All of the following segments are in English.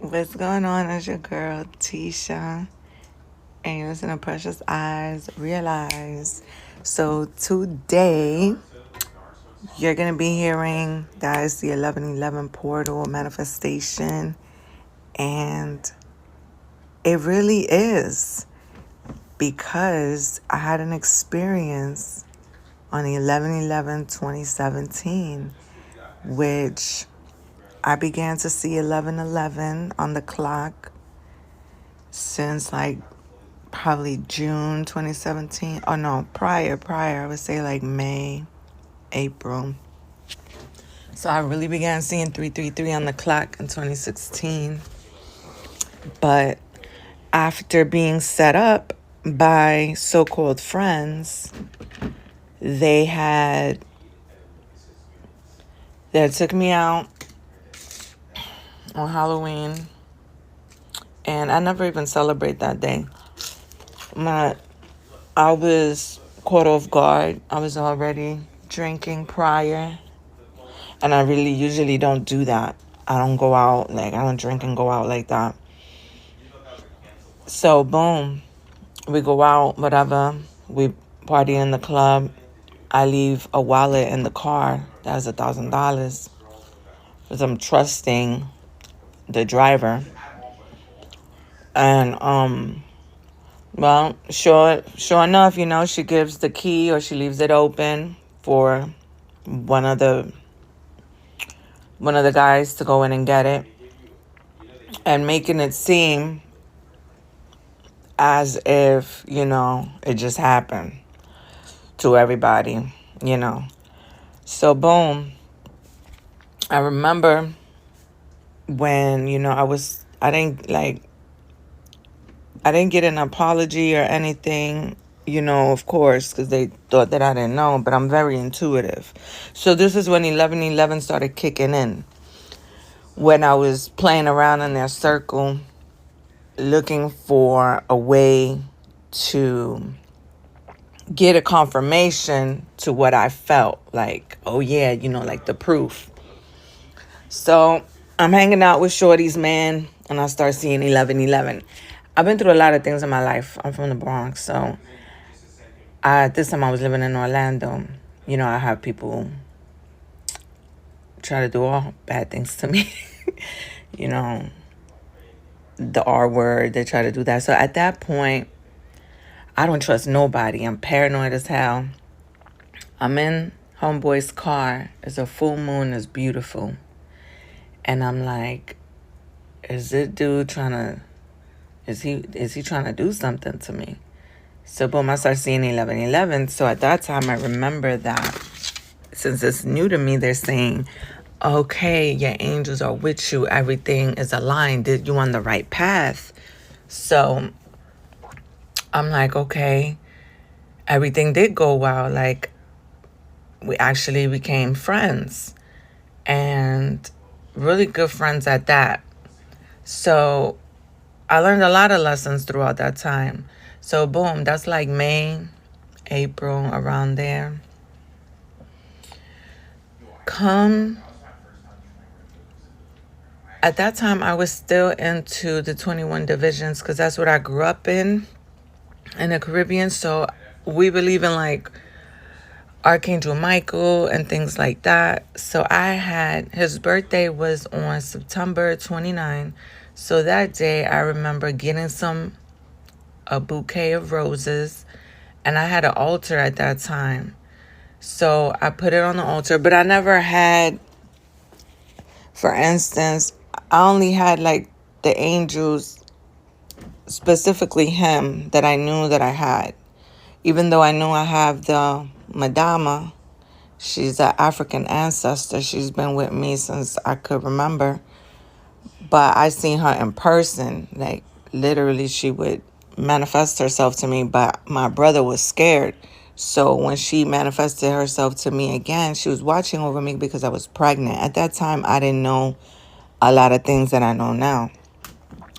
What's going on? It's your girl Teesha, and you're listening to Precious Eyes Realize. So today you're gonna be hearing that is the 1111 portal manifestation, and it really is because I had an experience on the 11/11/2017, which I began to see 11/11 on the clock since like probably June 2017. Oh no, prior. I would say like May, April. So I really began seeing 333 on the clock in 2016. But after being set up by so-called friends, they had took me out on Halloween, and I never even celebrate that day. I was caught off guard. I was already drinking prior, and I really usually don't do that. I don't go out, I don't drink and go out like that. So, boom, we go out, whatever. We party in the club. I leave a wallet in the car. That was $1,000 because I'm trusting the driver. And, well, sure enough, she gives the key or she leaves it open for one of the guys to go in and get it, and making it seem as if, it just happened to everybody, So, boom, I remember when, I didn't get an apology or anything, of course, because they thought that I didn't know, but I'm very intuitive. So this is when 11/11 started kicking in, when I was playing around in their circle, looking for a way to get a confirmation to what I felt like. Oh yeah, like the proof. So I'm hanging out with shorties, man, and I start seeing 11/11. I've been through a lot of things in my life. I'm from the Bronx, so at this time I was living in Orlando. I have people try to do all bad things to me. The R word, they try to do that. So at that point, I don't trust nobody. I'm paranoid as hell. I'm in homeboy's car. It's a full moon. It's beautiful. And I'm like, is he trying to do something to me? So boom, I start seeing 11/11. So at that time, I remember that since it's new to me, they're saying, okay, your angels are with you. Everything is aligned. You're on the right path. So I'm like, okay, everything did go well. Like, we actually became friends, and really good friends at that. So I learned a lot of lessons throughout that time. So boom, that's like May, April, around there. At that time, I was still into the 21 divisions because that's what I grew up in the Caribbean. So we believe in like Archangel Michael and things like that. So his birthday was on September 29. So that day I remember getting a bouquet of roses, and I had an altar at that time. So I put it on the altar, but I never had, for instance, I only had like the angels, specifically him, that I knew that I had. Even though I knew I have the Madama, she's an African ancestor. She's been with me since I could remember. But I seen her in person. Like, literally, she would manifest herself to me. But my brother was scared. So when she manifested herself to me again, she was watching over me because I was pregnant. At that time, I didn't know a lot of things that I know now.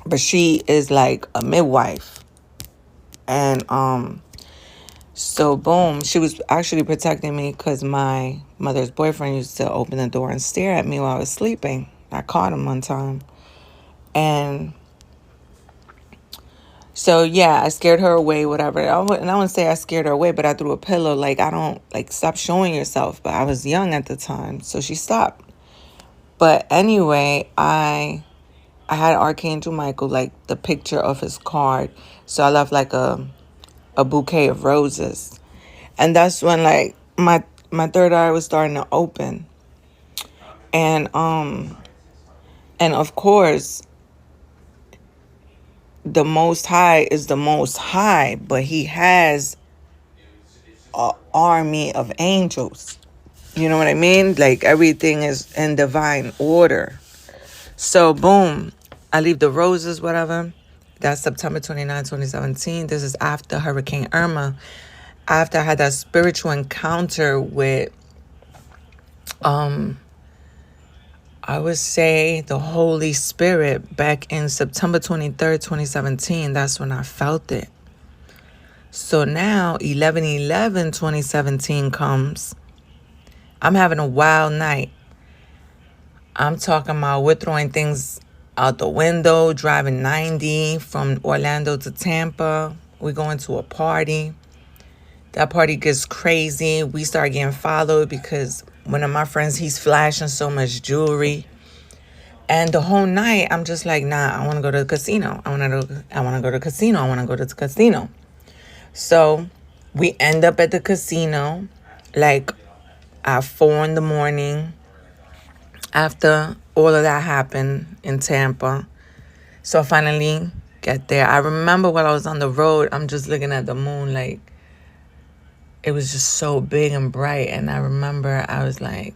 But she is like a midwife. And so boom, she was actually protecting me because my mother's boyfriend used to open the door and stare at me while I was sleeping. I caught him one time. And so, yeah, I scared her away, whatever. And I wouldn't say I scared her away, but I threw a pillow. Like, I don't, like, stop showing yourself. But I was young at the time, so she stopped. But anyway, I had Archangel Michael, like, the picture of his card. So I left, like, a bouquet of roses. And that's when, like, my third eye was starting to open. And of course, the Most High is the Most High, but he has an army of angels. You know what I mean? Like, everything is in divine order. So, boom, I leave the roses, whatever. That's September 29, 2017. This is after Hurricane Irma. After I had that spiritual encounter with, I would say, the Holy Spirit back in September 23rd, 2017. That's when I felt it. So now 11/11/2017 comes. I'm having a wild night. I'm talking about we're throwing things out the window, driving 90 from Orlando to Tampa. We're going to a party. That party gets crazy. We start getting followed because one of my friends, he's flashing so much jewelry. And the whole night, I'm just like, nah, I want to go to the casino. I want to go to the casino. I want to go to the casino. So we end up at the casino like at 4 a.m. after all of that happened in Tampa. So I finally get there. I remember while I was on the road, I'm just looking at the moon, like, it was just so big and bright. And I remember I was like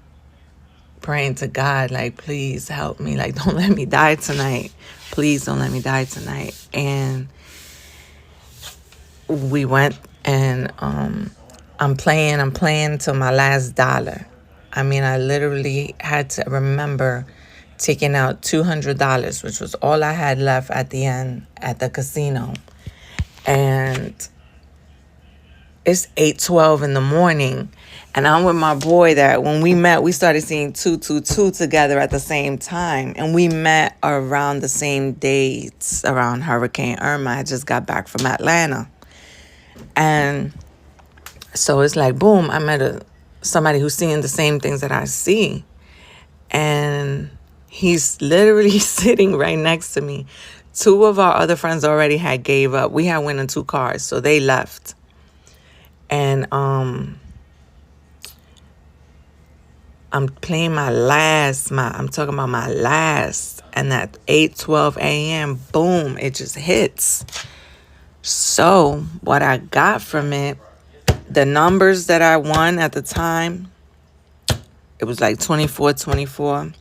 praying to God, like, please help me. Like, don't let me die tonight. Please don't let me die tonight. And we went and I'm playing till my last dollar. I mean, I literally had to remember taking out $200, which was all I had left at the end at the casino. And it's 8:12 in the morning. And I'm with my boy that when we met, we started seeing 222 together at the same time. And we met around the same dates around Hurricane Irma. I just got back from Atlanta. And so it's like, boom, I met somebody who's seeing the same things that I see. And he's literally sitting right next to me. 2 of our other friends already had gave up. We had went in 2 cars, so they left. And I'm playing I'm talking about my last. And at 8:12 a.m., boom, it just hits. So what I got from it, the numbers that I won at the time, it was like 24.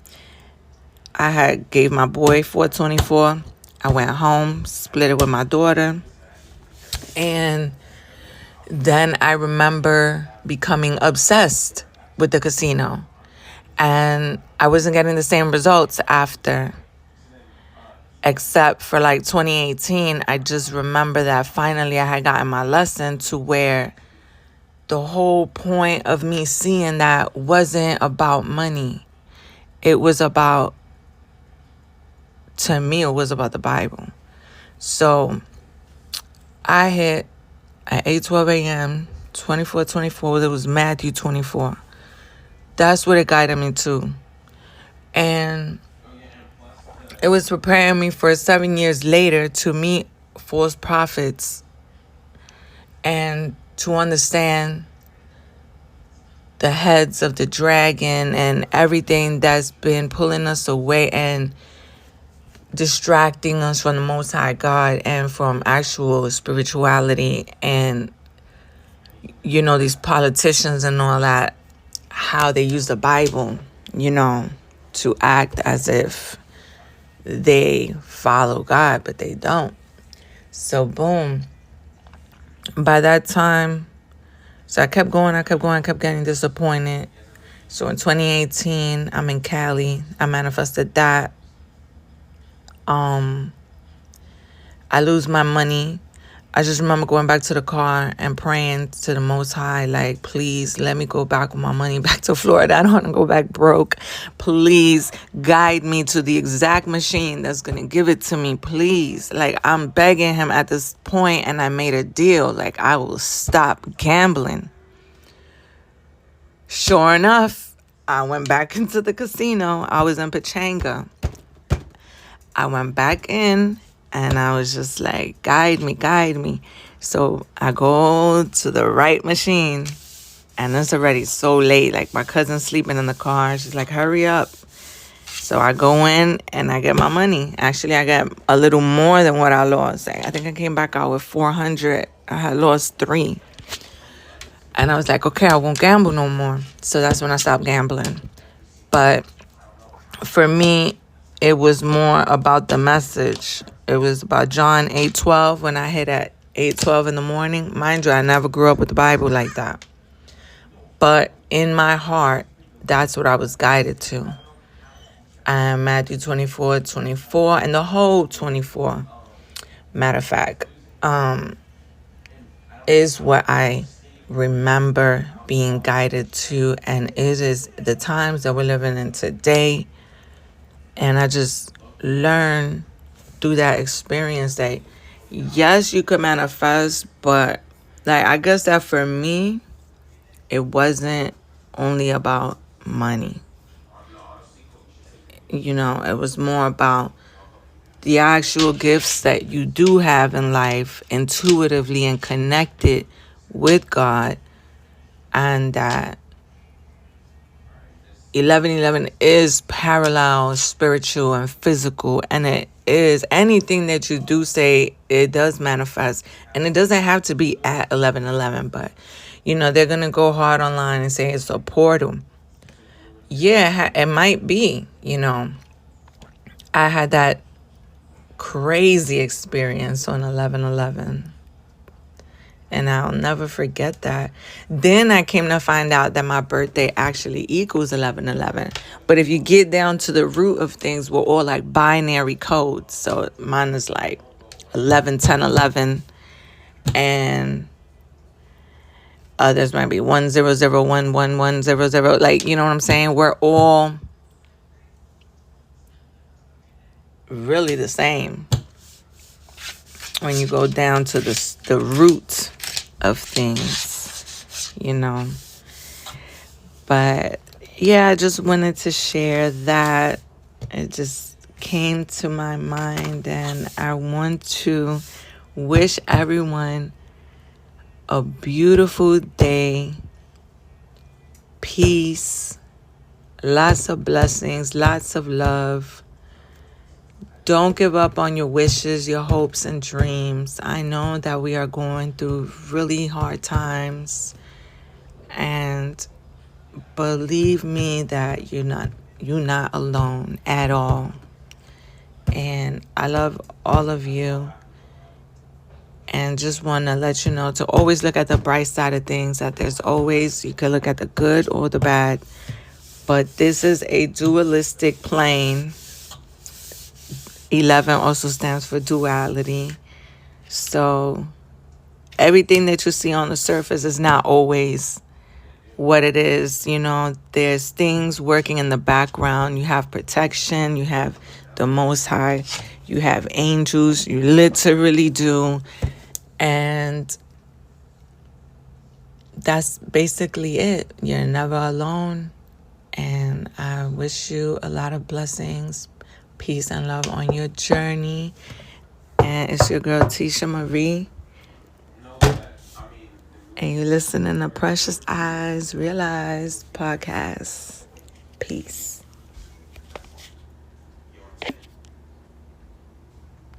I had gave my boy 424. I went home, split it with my daughter. And then I remember becoming obsessed with the casino. And I wasn't getting the same results after. Except for like 2018, I just remember that finally I had gotten my lesson to where the whole point of me seeing that wasn't about money. It was about, to me, it was about the Bible. So I hit at 8:12 a.m., 24, it was Matthew 24. That's what it guided me to. And it was preparing me for 7 years later to meet false prophets and to understand the heads of the dragon and everything that's been pulling us away and distracting us from the Most High God and from actual spirituality and, you know, these politicians and all that, how they use the Bible, you know, to act as if they follow God, but they don't. So, boom. By that time, so I kept going, kept getting disappointed. So in 2018, I'm in Cali. I manifested that. I lose my money. I just remember going back to the car and praying to the Most High, like, please let me go back with my money back to Florida. I don't want to go back broke. Please guide me to the exact machine that's going to give it to me, please. Like, I'm begging him at this point, and I made a deal. Like, I will stop gambling. Sure enough, I went back into the casino. I was in Pachanga. I went back in. And I was just like, guide me, guide me. So I go to the right machine. And it's already so late. Like, my cousin's sleeping in the car. She's like, hurry up. So I go in and I get my money. Actually, I got a little more than what I lost. I think I came back out with 400. I had lost 3. And I was like, okay, I won't gamble no more. So that's when I stopped gambling. But for me, it was more about the message. It was about John 8:12 when I hit at 8:12 in the morning. Mind you, I never grew up with the Bible like that. But in my heart, that's what I was guided to. And Matthew 24:24 and the whole 24, matter of fact, is what I remember being guided to. And it is the times that we're living in today. And I just learned through that experience that, yes, you could manifest, but like, I guess that for me, it wasn't only about money. You know, it was more about the actual gifts that you do have in life, intuitively and connected with God, and that 1111 is parallel, spiritual, and physical, and it is anything that you do say, it does manifest. And it doesn't have to be at 1111, but, you know, they're going to go hard online and say it's a portal. Yeah, it might be, you know. I had that crazy experience on 1111. And I'll never forget that. Then I came to find out that my birthday actually equals 1111. But if you get down to the root of things, we're all like binary codes. So mine is like 11, 10, 11. And others might be 1, 0, 0, 1, 1, 1, 0, 0. Like, you know what I'm saying? We're all really the same when you go down to the root of things, you know. But yeah, I just wanted to share that. It just came to my mind, and I want to wish everyone a beautiful day, peace, lots of blessings, lots of love. Don't give up on your wishes, your hopes, and dreams. I know that we are going through really hard times. And believe me that you're not alone at all. And I love all of you. And just want to let you know to always look at the bright side of things. That there's always, you can look at the good or the bad. But this is a dualistic plane. 11 also stands for duality. So everything that you see on the surface is not always what it is. You know, there's things working in the background. You have protection. You have the Most High. You have angels. You literally do. And that's basically it. You're never alone. And I wish you a lot of blessings, peace, and love on your journey. And it's your girl, Teesha Marie. And you're listening to Precious Eyes Realized podcast. Peace.